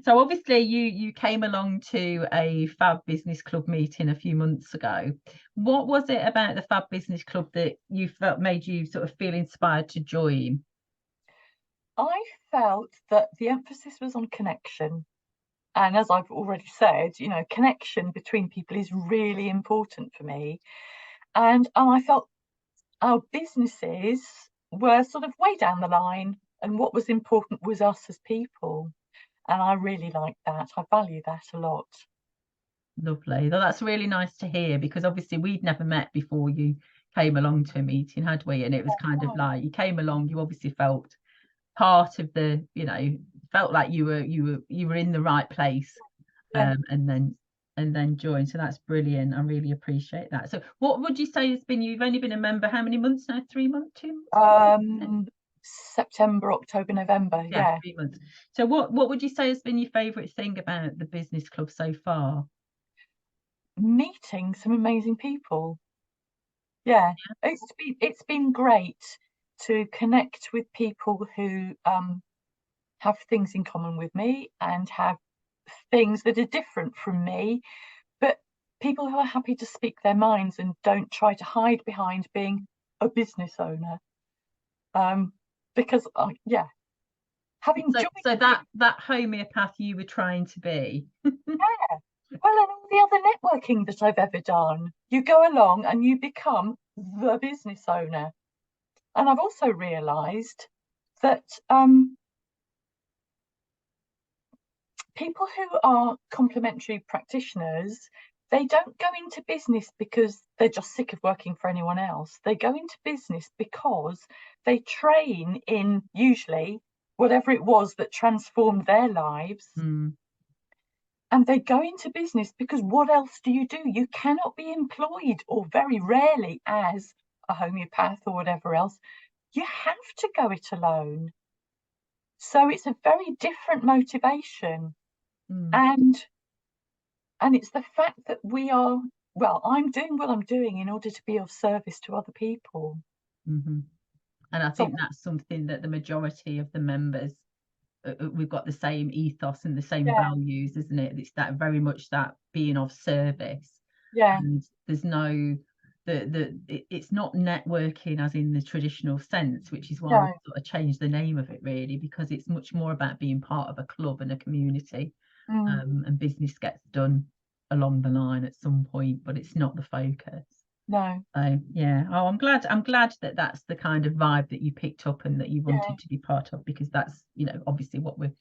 So obviously you came along to a FAB Business Club meeting a few months ago. What was it about the FAB Business Club that you felt made you sort of feel inspired to join? I felt that the emphasis was on connection. And as I've already said, connection between people is really important for me. And I felt our businesses were sort of way down the line, and what was important was us as people. And I really like that. I value that a lot. Lovely. Well, that's really nice to hear because obviously we'd never met before you came along to a meeting, had we? And it was kind of like you came along, you obviously felt part of the, felt like you were in the right place, Yeah. and then joined. So that's brilliant. I really appreciate that. So what would you say has been, you've only been a member how many months now? 3 months, 2 months? September, October, November. Yeah, Yeah. 3 months. So what would you say has been your favorite thing about the business club so far? Meeting some amazing people. Yeah. It's been great to connect with people who have things in common with me and have things that are different from me, but people who are happy to speak their minds and don't try to hide behind being a business owner. Um, because yeah, having So joined so the that homeopath you were trying to be. yeah, well, and all the other networking that I've ever done, you go along and you become the business owner. And I've also realised that people who are complementary practitioners, they don't go into business because they're just sick of working for anyone else. They go into business because they train in usually whatever it was that transformed their lives. Mm, And they go into business because what else do? You cannot be employed, or very rarely as a homeopath or whatever else. You have to go it alone. So it's a very different motivation. mm, And And it's the fact that I'm doing what I'm doing in order to be of service to other people. hmm And I think So, that's something that the majority of the members, we've got the same ethos and the same yeah, values, isn't it? It's that very much that being of service, yeah, and there's no it's not networking as in the traditional sense, which is why we no, sort of changed the name of it really, because it's much more about being part of a club and a community, mm, and business gets done along the line at some point, but it's not the focus. no, So yeah, oh, I'm glad that that's the kind of vibe that you picked up and that you yeah. wanted to be part of, because that's, obviously what we're